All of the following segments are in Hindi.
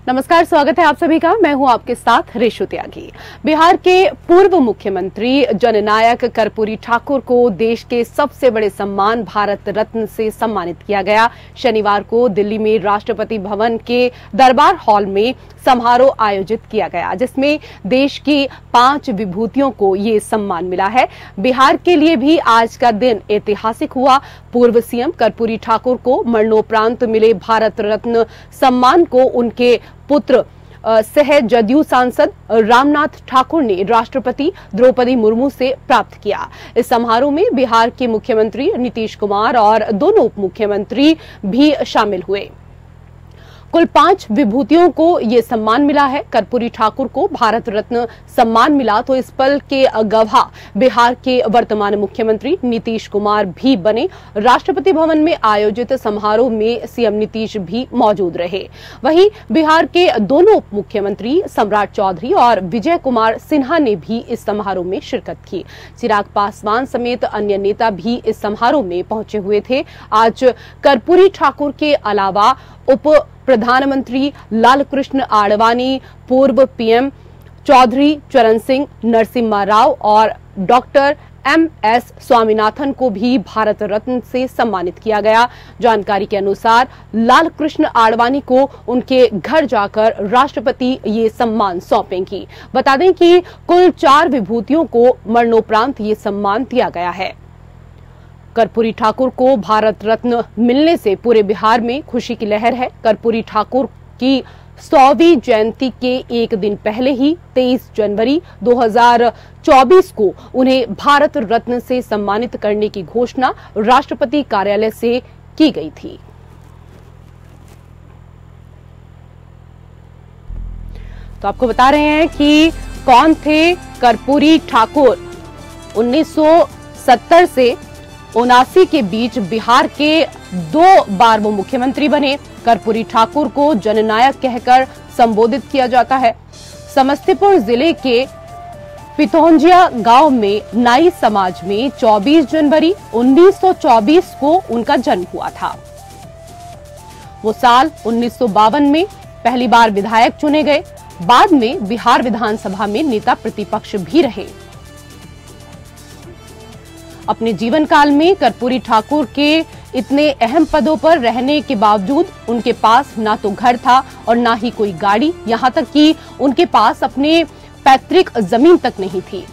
नमस्कार, स्वागत है आप सभी का। मैं हूं आपके साथ रेशु त्यागी। बिहार के पूर्व मुख्यमंत्री जननायक कर्पूरी ठाकुर को देश के सबसे बड़े सम्मान भारत रत्न से सम्मानित किया गया। शनिवार को दिल्ली में राष्ट्रपति भवन के दरबार हॉल में समारोह आयोजित किया गया, जिसमें देश की 5 विभूतियों को ये सम्मान मिला है। बिहार के लिए भी आज का दिन ऐतिहासिक हुआ। पूर्व सीएम कर्पूरी ठाकुर को मरणोपरांत मिले भारत रत्न सम्मान को उनके पुत्र सह जदयू सांसद रामनाथ ठाकुर ने राष्ट्रपति द्रौपदी मुर्मू से प्राप्त किया। इस समारोह में बिहार के मुख्यमंत्री नीतीश कुमार और दोनों उप मुख्यमंत्री भी शामिल हुए। कुल 5 विभूतियों को ये सम्मान मिला है। कर्पूरी ठाकुर को भारत रत्न सम्मान मिला तो इस पल के गवाह बिहार के वर्तमान मुख्यमंत्री नीतीश कुमार भी बने। राष्ट्रपति भवन में आयोजित समारोह में सीएम नीतीश भी मौजूद रहे। वहीं बिहार के दोनों उप मुख्यमंत्री सम्राट चौधरी और विजय कुमार सिन्हा ने भी इस समारोह में शिरकत की। चिराग पासवान समेत अन्य नेता भी इस समारोह में पहुंचे हुए थे। आज कर्पूरी ठाकुर के अलावा उप प्रधानमंत्री लालकृष्ण आडवाणी, पूर्व पीएम चौधरी चरण सिंह, नरसिम्हा राव और डॉक्टर MS स्वामीनाथन को भी भारत रत्न से सम्मानित किया गया। जानकारी के अनुसार लालकृष्ण आडवाणी को उनके घर जाकर राष्ट्रपति ये सम्मान सौंपेंगी। बता दें कि कुल 4 विभूतियों को मरणोपरांत ये सम्मान दिया गया है। कर्पूरी ठाकुर को भारत रत्न मिलने से पूरे बिहार में खुशी की लहर है। कर्पूरी ठाकुर की 100वीं जयंती के एक दिन पहले ही 23 जनवरी 2024 को उन्हें भारत रत्न से सम्मानित करने की घोषणा राष्ट्रपति कार्यालय से की गई थी। तो आपको बता रहे हैं कि कौन थे कर्पूरी ठाकुर। 1970 से 79 के बीच बिहार के 2 बार वो मुख्यमंत्री बने। कर्पूरी ठाकुर को जननायक कहकर संबोधित किया जाता है। समस्तीपुर जिले के पिथौंजिया गांव में नाई समाज में 24 जनवरी 1924 को उनका जन्म हुआ था। वो साल 1952 में पहली बार विधायक चुने गए। बाद में बिहार विधानसभा में नेता प्रतिपक्ष भी रहे। अपने जीवन काल में कर्पूरी ठाकुर के इतने अहम पदों पर रहने के बावजूद उनके पास ना तो घर था और ना ही कोई गाड़ी, यहां तक कि उनके पास अपने पैतृक जमीन तक नहीं थी।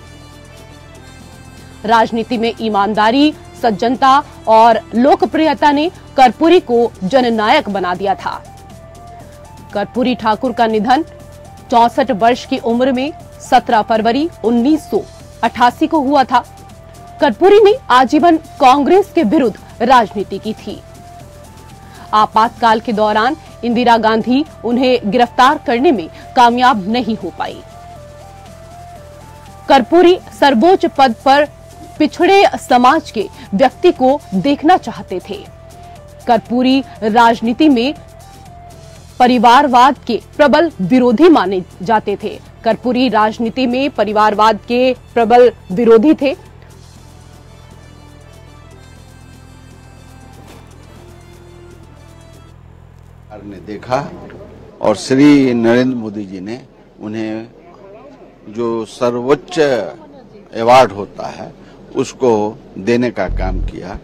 राजनीति में ईमानदारी, सज्जनता और लोकप्रियता ने कर्पूरी को जननायक बना दिया था। कर्पूरी ठाकुर का निधन 64 वर्ष की उम्र में 17 फरवरी 1988 को हुआ था। कर्पूरी ने आजीवन कांग्रेस के विरुद्ध राजनीति की थी। आपातकाल के दौरान इंदिरा गांधी उन्हें गिरफ्तार करने में कामयाब नहीं हो पाई। कर्पूरी सर्वोच्च पद पर पिछड़े समाज के व्यक्ति को देखना चाहते थे। कर्पूरी राजनीति में परिवारवाद के प्रबल विरोधी माने जाते थे। कर्पूरी राजनीति में परिवारवाद के प्रबल विरोधी थे। ने देखा और श्री नरेंद्र मोदी जी ने उन्हें जो सर्वोच्च अवार्ड होता है उसको देने का काम किया।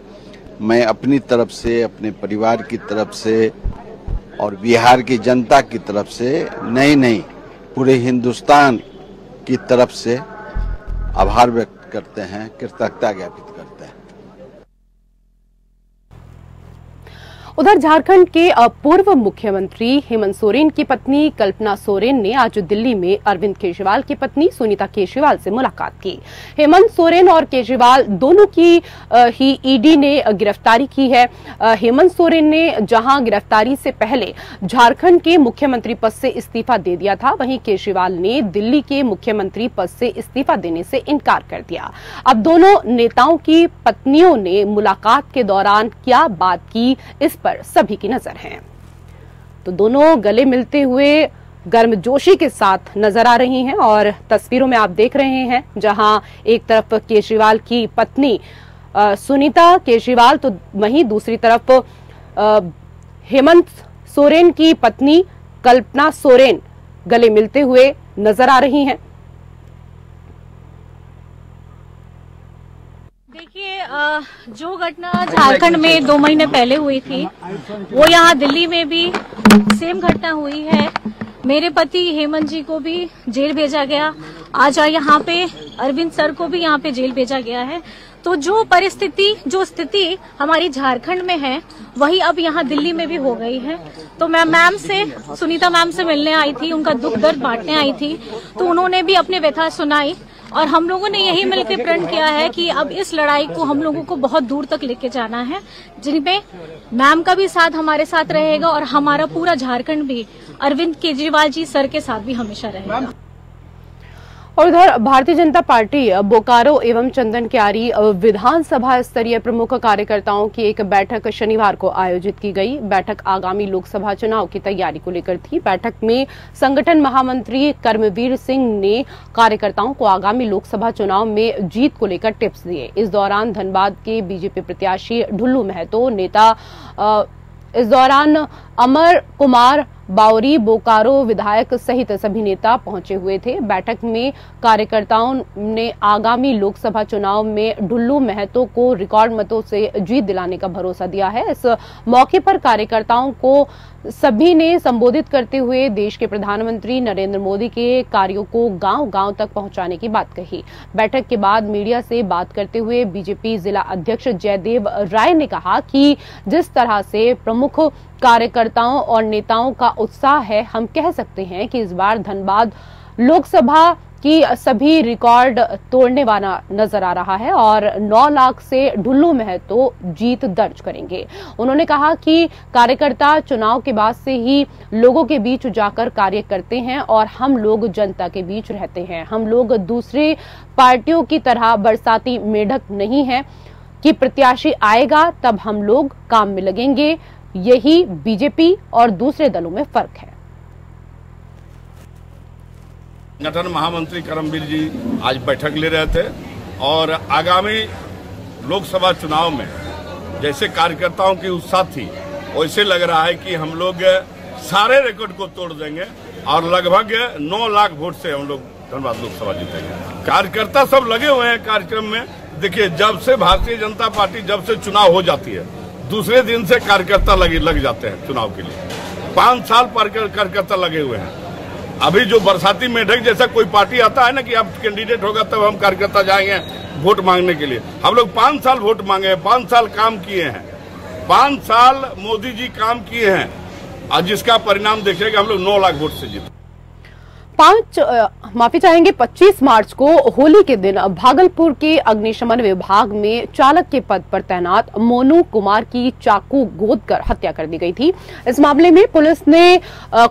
मैं अपनी तरफ से, अपने परिवार की तरफ से और बिहार की जनता की तरफ से नहीं पूरे हिंदुस्तान की तरफ से आभार व्यक्त करते हैं, कृतज्ञता ज्ञापित करते हैं। उधर झारखंड के पूर्व मुख्यमंत्री हेमंत सोरेन की पत्नी कल्पना सोरेन ने आज दिल्ली में अरविंद केजरीवाल की पत्नी सुनीता केजरीवाल से मुलाकात की। हेमंत सोरेन और केजरीवाल दोनों की ही ईडी ने गिरफ्तारी की है। हेमंत सोरेन ने जहां गिरफ्तारी से पहले झारखंड के मुख्यमंत्री पद से इस्तीफा दे दिया था, वहीं केजरीवाल ने दिल्ली के मुख्यमंत्री पद से इस्तीफा देने से इनकार कर दिया। अब दोनों नेताओं की पत्नियों ने मुलाकात के दौरान क्या बात की, इस पर सभी की नजर है। तो दोनों गले मिलते हुए गर्मजोशी के साथ नजर आ रही हैं और तस्वीरों में आप देख रहे हैं जहां एक तरफ केजरीवाल की पत्नी सुनीता केजरीवाल तो वहीं दूसरी तरफ हेमंत सोरेन की पत्नी कल्पना सोरेन गले मिलते हुए नजर आ रही हैं। देखिए, जो घटना झारखंड में 2 महीने पहले हुई थी, वो यहाँ दिल्ली में भी सेम घटना हुई है। मेरे पति हेमंत जी को भी जेल भेजा गया। आज यहाँ पे अरविंद सर को भी यहाँ पे जेल भेजा गया है। तो जो स्थिति हमारी झारखंड में है, वही अब यहाँ दिल्ली में भी हो गई है। तो मैं सुनीता मैम से मिलने आई थी, उनका दुख दर्द बांटने आई थी, तो उन्होंने भी अपनी व्यथा सुनाई और हम लोगों ने यही मिलकर प्रण किया है कि अब इस लड़ाई को हम लोगों को बहुत दूर तक लेके जाना है, जिनमें मैम का भी साथ हमारे साथ रहेगा और हमारा पूरा झारखंड भी अरविंद केजरीवाल जी सर के साथ भी हमेशा रहेगा। और उधर भारतीय जनता पार्टी बोकारो एवं चंदन क्यारी विधानसभा स्तरीय प्रमुख कार्यकर्ताओं की एक बैठक शनिवार को आयोजित की गई। बैठक आगामी लोकसभा चुनाव की तैयारी को लेकर थी। बैठक में संगठन महामंत्री कर्मवीर सिंह ने कार्यकर्ताओं को आगामी लोकसभा चुनाव में जीत को लेकर टिप्स दिए। इस दौरान धनबाद के बीजेपी प्रत्याशी ढुल्लू महतो नेता इस दौरान अमर कुमार बावरी बोकारो विधायक सहित सभी नेता पहुंचे हुए थे। बैठक में कार्यकर्ताओं ने आगामी लोकसभा चुनाव में ढुल्लू महतो को रिकॉर्ड मतों से जीत दिलाने का भरोसा दिया है। इस मौके पर कार्यकर्ताओं को सभी ने संबोधित करते हुए देश के प्रधानमंत्री नरेंद्र मोदी के कार्यों को गांव-गांव तक पहुंचाने की बात कही। बैठक के बाद मीडिया से बात करते हुए बीजेपी जिला अध्यक्ष जयदेव राय ने कहा कि जिस तरह से प्रमुख कार्यकर्ताओं और नेताओं का उत्साह है, हम कह सकते हैं कि इस बार धनबाद लोकसभा की सभी रिकॉर्ड तोड़ने वाला नजर आ रहा है और 9 लाख से ढुल्लू महतो जीत दर्ज करेंगे। उन्होंने कहा कि कार्यकर्ता चुनाव के बाद से ही लोगों के बीच जाकर कार्य करते हैं और हम लोग जनता के बीच रहते हैं। हम लोग दूसरे पार्टियों की तरह बरसाती मेढक नहीं है कि प्रत्याशी आएगा तब हम लोग काम में लगेंगे। यही बीजेपी और दूसरे दलों में फर्क है। संगठन महामंत्री कर्मवीर जी आज बैठक ले रहे थे और आगामी लोकसभा चुनाव में जैसे कार्यकर्ताओं की उत्साह थी, वैसे लग रहा है कि हम लोग सारे रिकॉर्ड को तोड़ देंगे और लगभग 9 लाख वोट से हम लोग धनबाद लोकसभा जीतेंगे। कार्यकर्ता सब लगे हुए हैं कार्यक्रम में। देखिए, जब से भारतीय जनता पार्टी जब से चुनाव हो जाती है, दूसरे दिन से कार्यकर्ता लग जाते हैं चुनाव के लिए। 5 साल कार्यकर्ता लगे हुए हैं। अभी जो बरसाती मेढक जैसा कोई पार्टी आता है ना कि अब कैंडिडेट होगा तब हम कार्यकर्ता जाएंगे वोट मांगने के लिए, हम लोग 5 साल वोट मांगे हैं, 5 साल काम किए हैं, 5 साल मोदी जी काम किए हैं और जिसका परिणाम देखिएगा हम लोग 9 लाख वोट से जीते। 25 मार्च को होली के दिन भागलपुर के अग्निशमन विभाग में चालक के पद पर तैनात मोनू कुमार की चाकू गोदकर हत्या कर दी गई थी। इस मामले में पुलिस ने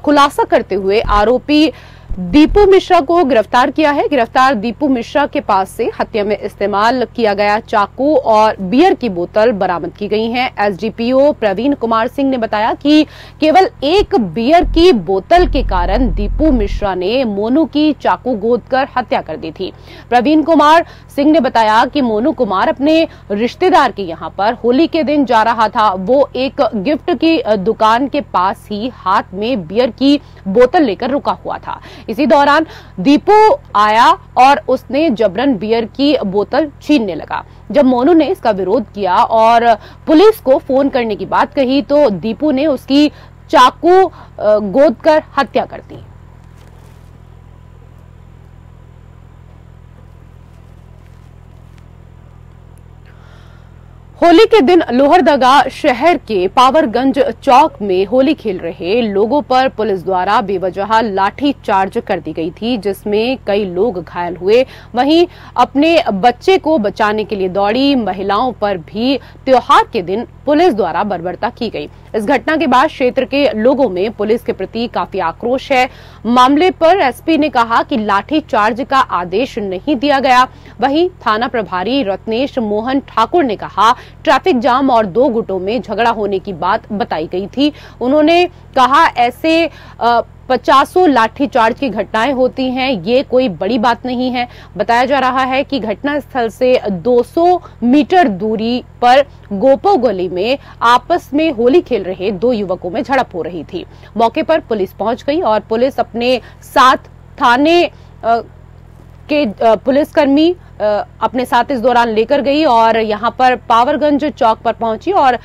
खुलासा करते हुए आरोपी दीपू मिश्रा को गिरफ्तार किया है। गिरफ्तार दीपू मिश्रा के पास से हत्या में इस्तेमाल किया गया चाकू और बियर की बोतल बरामद की गई हैं। एसडीपीओ प्रवीण कुमार सिंह ने बताया कि केवल एक बियर की बोतल के कारण दीपू मिश्रा ने मोनू की चाकू गोदकर हत्या कर दी थी। प्रवीण कुमार सिंह ने बताया कि मोनू कुमार अपने रिश्तेदार के यहां पर होली के दिन जा रहा था। वो एक गिफ्ट की दुकान के पास ही हाथ में बियर की बोतल लेकर रुका हुआ था। इसी दौरान दीपू आया और उसने जबरन बियर की बोतल छीनने लगा। जब मोनू ने इसका विरोध किया और पुलिस को फोन करने की बात कही तो दीपू ने उसकी चाकू गोदकर हत्या कर दी। होली के दिन लोहरदगा शहर के पावरगंज चौक में होली खेल रहे लोगों पर पुलिस द्वारा बेवजह लाठी चार्ज कर दी गई थी, जिसमें कई लोग घायल हुए। वहीं अपने बच्चे को बचाने के लिए दौड़ी महिलाओं पर भी त्योहार के दिन पुलिस द्वारा बर्बरता की गई। इस घटना के बाद क्षेत्र के लोगों में पुलिस के प्रति काफी आक्रोश है। मामले पर एसपी ने कहा कि लाठी चार्ज का आदेश नहीं दिया गया। वहीं थाना प्रभारी रत्नेश मोहन ठाकुर ने कहा ट्रैफिक जाम और 2 गुटों में झगड़ा होने की बात बताई गई थी। उन्होंने कहा ऐसे 50 लाठीचार्ज की घटनाएं होती हैं, ये कोई बड़ी बात नहीं है। बताया जा रहा है कि घटनास्थल से 200 मीटर दूरी पर गोपो गली में आपस में होली खेल रहे 2 युवकों में झड़प हो रही थी। मौके पर पुलिस पहुंच गई और पुलिस अपने साथ थाने के पुलिसकर्मी अपने साथ इस दौरान लेकर गई और यहां पर पावरगंज चौक पर पहुंची और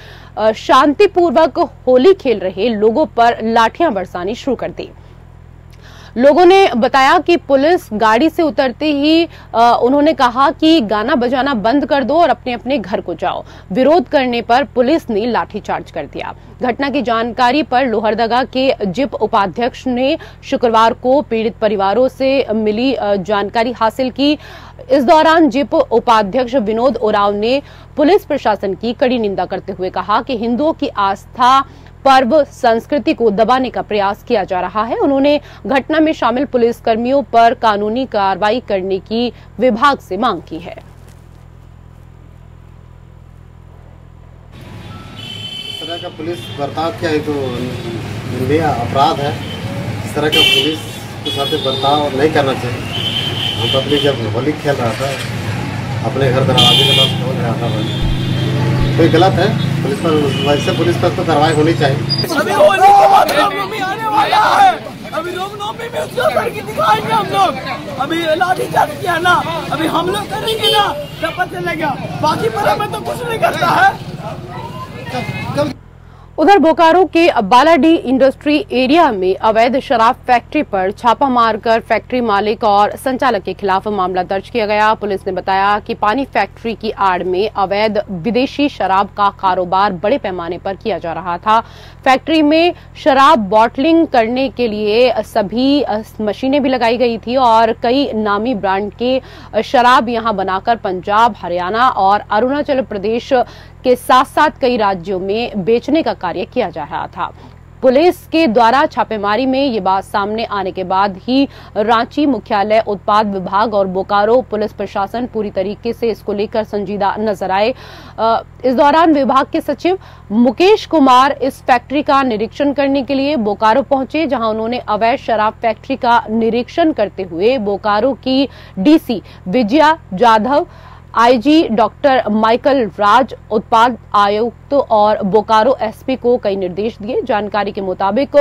शांतिपूर्वक होली खेल रहे लोगों पर लाठियां बरसानी शुरू कर दी। लोगों ने बताया कि पुलिस गाड़ी से उतरते ही उन्होंने कहा कि गाना बजाना बंद कर दो और अपने अपने घर को जाओ। विरोध करने पर पुलिस ने लाठीचार्ज कर दिया। घटना की जानकारी पर लोहरदगा के जिप उपाध्यक्ष ने शुक्रवार को पीड़ित परिवारों से मिली जानकारी हासिल की। इस दौरान जिप उपाध्यक्ष विनोद ओराव ने पुलिस प्रशासन की कड़ी निंदा करते हुए कहा कि हिंदुओं की आस्था पर्व संस्कृति को दबाने का प्रयास किया जा रहा है। उन्होंने घटना में शामिल पुलिसकर्मियों पर कानूनी कार्रवाई करने की विभाग से मांग की है। इस तरह का पुलिस बर्ताव क्या है तो निंदनीय अपराध है। इस तरह का पुलिस के साथ बर्ताव नहीं करना चाहिए। हम पब्लिक जब होली खेल रहा था अपने घर दरवाजे के पास खोल रहा था, तो गलत है। पुलिस पर वैसे पुलिस पर तो कार्रवाई होनी चाहिए। अभी होली के बाद रामनवमी आने वाला है, अभी रामनवमी में उसका करके दिखाएंगे हम लोग। अभी लाठीचार्ज किया ना, अभी हम लोग करेंगे ना, तब पता चलेगा। बाकी पर हमें तो कुछ नहीं करता है। उधर बोकारो के बालाडी इंडस्ट्री एरिया में अवैध शराब फैक्ट्री पर छापा मारकर फैक्ट्री मालिक और संचालक के खिलाफ मामला दर्ज किया गया। पुलिस ने बताया कि पानी फैक्ट्री की आड़ में अवैध विदेशी शराब का कारोबार बड़े पैमाने पर किया जा रहा था। फैक्ट्री में शराब बॉटलिंग करने के लिए सभी मशीनें भी लगाई गई थी और कई नामी ब्रांड के शराब यहां बनाकर पंजाब, हरियाणा और अरुणाचल प्रदेश के साथ साथ कई राज्यों में बेचने का कार्य किया जा रहा था। पुलिस के द्वारा छापेमारी में ये बात सामने आने के बाद ही रांची मुख्यालय उत्पाद विभाग और बोकारो पुलिस प्रशासन पूरी तरीके से इसको लेकर संजीदा नजर आए। इस दौरान विभाग के सचिव मुकेश कुमार इस फैक्ट्री का निरीक्षण करने के लिए बोकारो पहुंचे, जहां उन्होंने अवैध शराब फैक्ट्री का निरीक्षण करते हुए बोकारो की DC Vijaya Jadhav, IG doctor Michael Raj, उत्पाद आयुक्त और बोकारो एसपी को कई निर्देश दिए। जानकारी के मुताबिक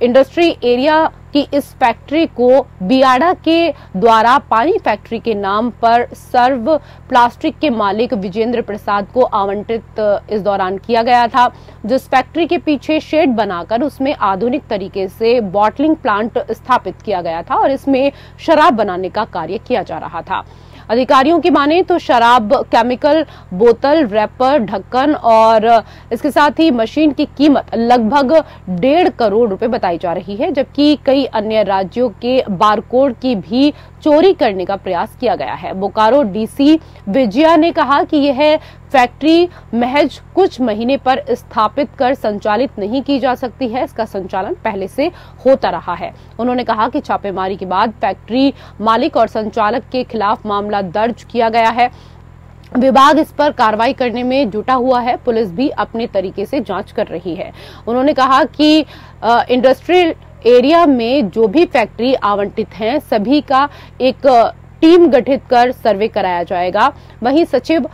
इंडस्ट्री एरिया की इस फैक्ट्री को बियाड़ा के द्वारा पानी फैक्ट्री के नाम पर सर्व प्लास्टिक के मालिक विजेंद्र प्रसाद को आवंटित इस दौरान किया गया था, जिस फैक्ट्री के पीछे शेड बनाकर उसमें आधुनिक तरीके से बॉटलिंग प्लांट स्थापित किया गया था और इसमें शराब बनाने का कार्य किया जा रहा था। अधिकारियों की माने तो शराब केमिकल, बोतल, रैपर, ढक्कन और इसके साथ ही मशीन की कीमत लगभग 1.5 करोड़ रुपए बताई जा रही है, जबकि कई अन्य राज्यों के बारकोड की भी चोरी करने का प्रयास किया गया है। बोकारो डीसी विजया ने कहा कि यह फैक्ट्री महज कुछ महीने पर स्थापित कर संचालित नहीं की जा सकती है, इसका संचालन पहले से होता रहा है। उन्होंने कहा कि छापेमारी के बाद फैक्ट्री मालिक और संचालक के खिलाफ मामला दर्ज किया गया है। विभाग इस पर कार्रवाई करने में जुटा हुआ है। पुलिस भी अपने तरीके से जांच कर रही है। उन्होंने कहा कि इंडस्ट्रियल एरिया में जो भी फैक्ट्री आवंटित हैं सभी का एक टीम गठित कर सर्वे कराया जाएगा। वहीं सचिव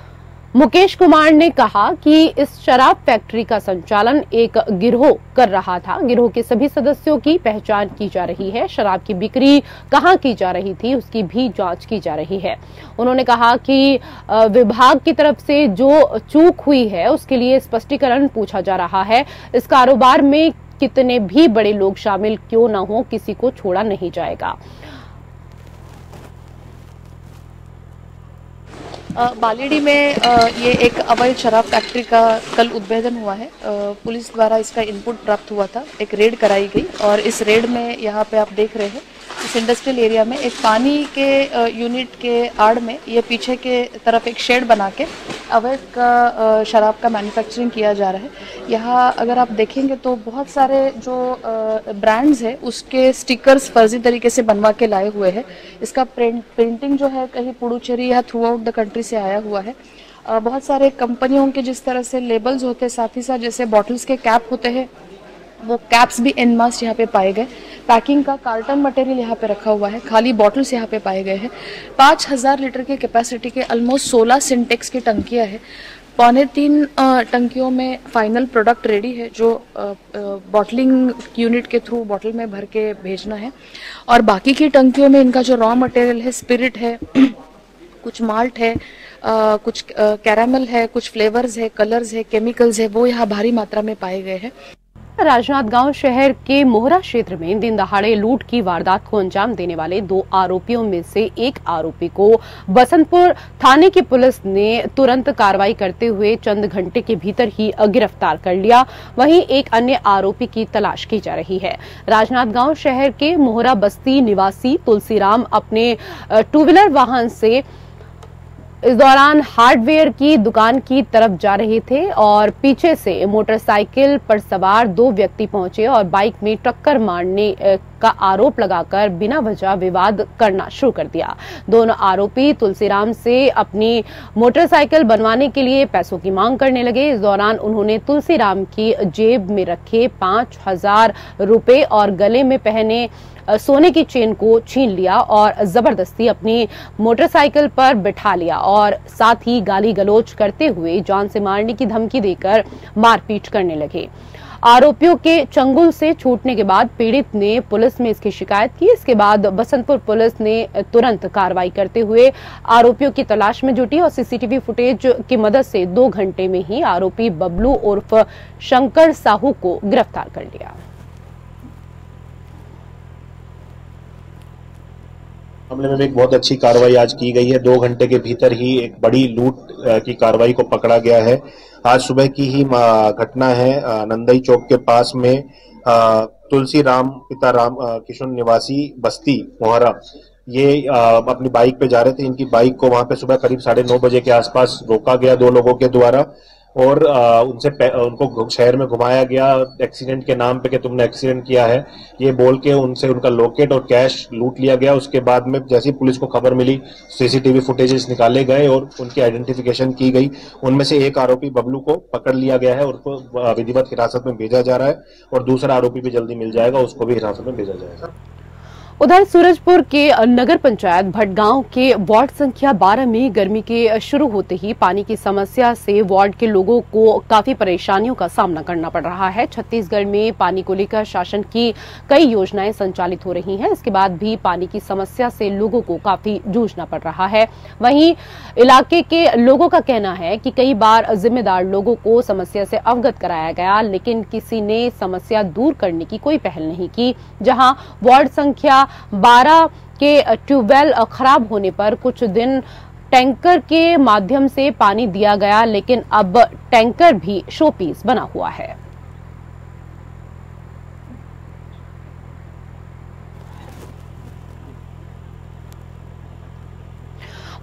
मुकेश कुमार ने कहा कि इस शराब फैक्ट्री का संचालन एक गिरोह कर रहा था। गिरोह के सभी सदस्यों की पहचान की जा रही है। शराब की बिक्री कहां की जा रही थी उसकी भी जांच की जा रही है। उन्होंने कहा कि विभाग की तरफ से जो चूक हुई है उसके लिए स्पष्टीकरण पूछा जा रहा है। इस कारोबार में कितने भी बड़े लोग शामिल क्यों न हो, किसी को छोड़ा नहीं जाएगा। बालेडी में ये एक अवैध शराब फैक्ट्री का कल उद्भेदन हुआ है। पुलिस द्वारा इसका इनपुट प्राप्त हुआ था, एक रेड कराई गई और इस रेड में यहाँ पे आप देख रहे हैं इस इंडस्ट्रियल एरिया में एक पानी के यूनिट के आड़ में ये पीछे के तरफ एक शेड बना के अवैध का शराब का मैन्युफैक्चरिंग किया जा रहा है। यहाँ अगर आप देखेंगे तो बहुत सारे जो ब्रांड्स है उसके स्टिकर्स फर्जी तरीके से बनवा के लाए हुए हैं। इसका प्रिंटिंग जो है कहीं पुडुचेरी या थ्रू आउट द कंट्री से आया हुआ है। बहुत सारे कंपनियों के जिस तरह से लेबल्स होते हैं, साथ ही साथ जैसे बॉटल्स के कैप होते हैं वो कैप्स भी एन मास यहाँ पे पाए गए। पैकिंग का कार्टन मटेरियल यहाँ पे रखा हुआ है, खाली बॉटल्स यहाँ पे पाए गए हैं। 5000 लीटर के कैपेसिटी के ऑलमोस्ट 16 सिंटेक्स की टंकियाँ हैं। 2.25 टंकियों में फाइनल प्रोडक्ट रेडी है, जो बॉटलिंग यूनिट के थ्रू बॉटल में भर के भेजना है। और बाकी की टंकियों में इनका जो रॉ मटेरियल है, स्पिरिट है, कुछ माल्ट है, कुछ कैरामल है, कुछ फ्लेवर्स है, कलर्स है, केमिकल्स है, वो यहाँ भारी मात्रा में पाए गए हैं। राजनांदगांव शहर के मोहरा क्षेत्र में दिन दहाड़े लूट की वारदात को अंजाम देने वाले 2 आरोपियों में से एक आरोपी को बसंतपुर थाने की पुलिस ने तुरंत कार्रवाई करते हुए चंद घंटे के भीतर ही गिरफ्तार कर लिया। वहीं एक अन्य आरोपी की तलाश की जा रही है। राजनांदगांव शहर के मोहरा बस्ती निवासी तुलसीराम अपने 2 व्हीलर वाहन से इस दौरान हार्डवेयर की दुकान की तरफ जा रहे थे और पीछे से मोटरसाइकिल पर सवार 2 व्यक्ति पहुंचे और बाइक में टक्कर मारने का आरोप लगाकर बिना वजह विवाद करना शुरू कर दिया। दोनों आरोपी तुलसीराम से अपनी मोटरसाइकिल बनवाने के लिए पैसों की मांग करने लगे। इस दौरान उन्होंने तुलसीराम की जेब में रखे 5000 रुपए और गले में पहने सोने की चेन को छीन लिया और जबरदस्ती अपनी मोटरसाइकिल पर बिठा लिया और साथ ही गाली गलौज करते हुए जान से मारने की धमकी देकर मारपीट करने लगे। आरोपियों के चंगुल से छूटने के बाद पीड़ित ने पुलिस में इसकी शिकायत की। इसके बाद बसंतपुर पुलिस ने तुरंत कार्रवाई करते हुए आरोपियों की तलाश में जुटी और सीसीटीवी फुटेज की मदद से 2 घंटे में ही आरोपी बबलू उर्फ शंकर साहू को गिरफ्तार कर लिया। मामले में भी एक बहुत अच्छी कार्रवाई आज की गई है। 2 घंटे के भीतर ही एक बड़ी लूट की कार्रवाई को पकड़ा गया है। आज सुबह की ही घटना है। नंदई चौक के पास में तुलसी राम पिता राम किशोर निवासी बस्ती मोहरा, ये अपनी बाइक पे जा रहे थे। इनकी बाइक को वहां पे सुबह करीब 9:30 बजे के आसपास रोका गया 2 लोगों के द्वारा और उनको शहर में घुमाया गया एक्सीडेंट के नाम पे कि तुमने एक्सीडेंट किया है, ये बोल के उनसे उनका लॉकेट और कैश लूट लिया गया। उसके बाद में जैसी पुलिस को खबर मिली, सीसीटीवी फुटेजेस निकाले गए और उनकी आइडेंटिफिकेशन की गई। उनमें से एक आरोपी बबलू को पकड़ लिया गया है और उसको विधिवत हिरासत में भेजा जा रहा है और दूसरा आरोपी भी जल्दी मिल जाएगा, उसको भी हिरासत में भेजा जाएगा। उधर सूरजपुर के नगर पंचायत भटगांव के वार्ड संख्या 12 में गर्मी के शुरू होते ही पानी की समस्या से वार्ड के लोगों को काफी परेशानियों का सामना करना पड़ रहा है। छत्तीसगढ़ में पानी को लेकर शासन की कई योजनाएं संचालित हो रही हैं। इसके बाद भी पानी की समस्या से लोगों को काफी जूझना पड़ रहा है। वहीं इलाके के लोगों का कहना है कि कई बार जिम्मेदार लोगों को समस्या से अवगत कराया गया, लेकिन किसी ने समस्या दूर करने की कोई पहल नहीं की। जहां वार्ड संख्या 12 के ट्यूबवेल खराब होने पर कुछ दिन टैंकर के माध्यम से पानी दिया गया, लेकिन अब टैंकर भी शोपीस बना हुआ है।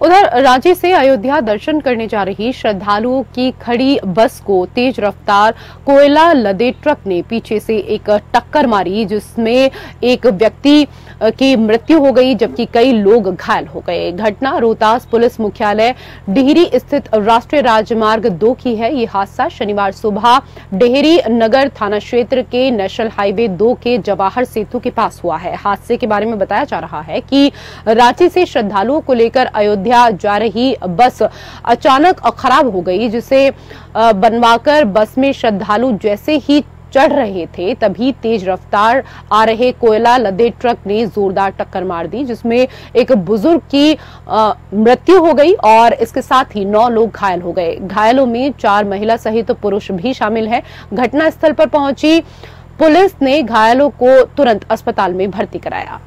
उधर रांची से अयोध्या दर्शन करने जा रही श्रद्धालुओं की खड़ी बस को तेज रफ्तार कोयला लदे ट्रक ने पीछे से एक टक्कर मारी, जिसमें एक व्यक्ति की मृत्यु हो गई जबकि कई लोग घायल हो गए। घटना रोहतास पुलिस मुख्यालय डिहरी स्थित राष्ट्रीय राजमार्ग 2 की है। ये हादसा शनिवार सुबह डेहरी नगर थाना क्षेत्र के नेशनल हाईवे 2 के जवाहर सेतु के पास हुआ है। हादसे के बारे में बताया जा रहा है कि रांची से श्रद्धालुओं को लेकर अयोध्या जा रही बस अचानक खराब हो गई, जिसे बनवाकर बस में श्रद्धालु जैसे ही चढ़ रहे थे तभी तेज रफ्तार आ रहे कोयला लदे ट्रक ने जोरदार टक्कर मार दी, जिसमें एक बुजुर्ग की मृत्यु हो गई और इसके साथ ही 9 लोग घायल हो गए। घायलों में 4 महिला सहित पुरुष भी शामिल हैं। घटनास्थल पर पहुंची पुलिस ने घायलों को तुरंत अस्पताल में भर्ती कराया।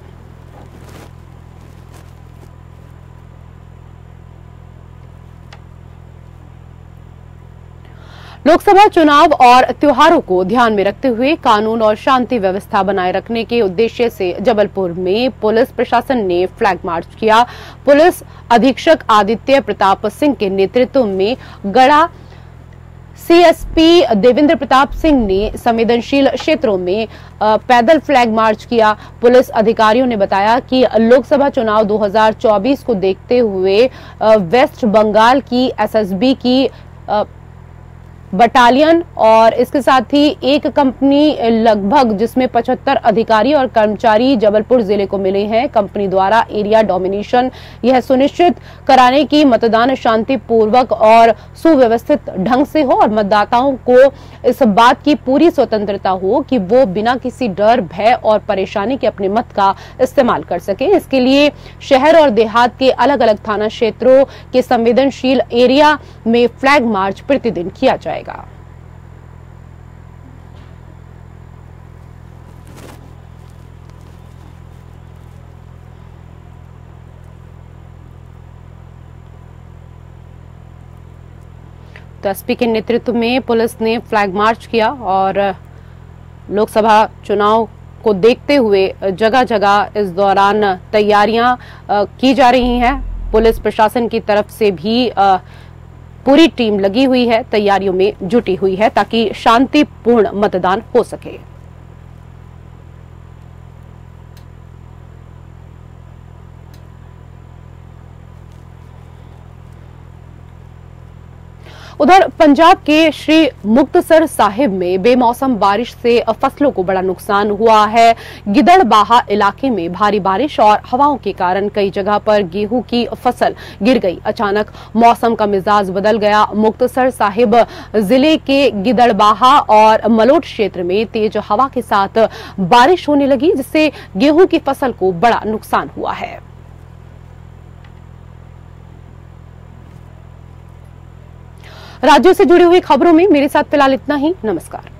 लोकसभा चुनाव और त्योहारों को ध्यान में रखते हुए कानून और शांति व्यवस्था बनाए रखने के उद्देश्य से जबलपुर में पुलिस प्रशासन ने फ्लैग मार्च किया। पुलिस अधीक्षक आदित्य प्रताप सिंह के नेतृत्व में गढ़ा सीएसपी देवेंद्र प्रताप सिंह ने संवेदनशील क्षेत्रों में पैदल फ्लैग मार्च किया। पुलिस अधिकारियों ने बताया कि लोकसभा चुनाव 2024 को देखते हुए वेस्ट बंगाल की एसएसबी की बटालियन और इसके साथ ही एक कंपनी लगभग जिसमें 75 अधिकारी और कर्मचारी जबलपुर जिले को मिले हैं। कंपनी द्वारा एरिया डोमिनेशन यह सुनिश्चित कराने की मतदान शांतिपूर्वक और सुव्यवस्थित ढंग से हो और मतदाताओं को इस बात की पूरी स्वतंत्रता हो कि वो बिना किसी डर, भय और परेशानी के अपने मत का इस्तेमाल कर सके। इसके लिए शहर और देहात के अलग अलग थाना क्षेत्रों के संवेदनशील एरिया में फ्लैग मार्च प्रतिदिन किया जाएगा। तो एसपी के नेतृत्व में पुलिस ने फ्लैग मार्च किया और लोकसभा चुनाव को देखते हुए जगह जगह इस दौरान तैयारियां की जा रही हैं। पुलिस प्रशासन की तरफ से भी पूरी टीम लगी हुई है, तैयारियों में जुटी हुई है ताकि शांतिपूर्ण मतदान हो सके। उधर पंजाब के श्री मुक्तसर साहिब में बेमौसम बारिश से फसलों को बड़ा नुकसान हुआ है। गिदड़बाहा इलाके में भारी बारिश और हवाओं के कारण कई जगह पर गेहूं की फसल गिर गई। अचानक मौसम का मिजाज बदल गया। मुक्तसर साहिब जिले के गिदड़बाहा और मलोट क्षेत्र में तेज हवा के साथ बारिश होने लगी, जिससे गेहूं की फसल को बड़ा नुकसान हुआ है। राज्यों से जुड़ी हुई खबरों में मेरे साथ फिलहाल इतना ही। नमस्कार।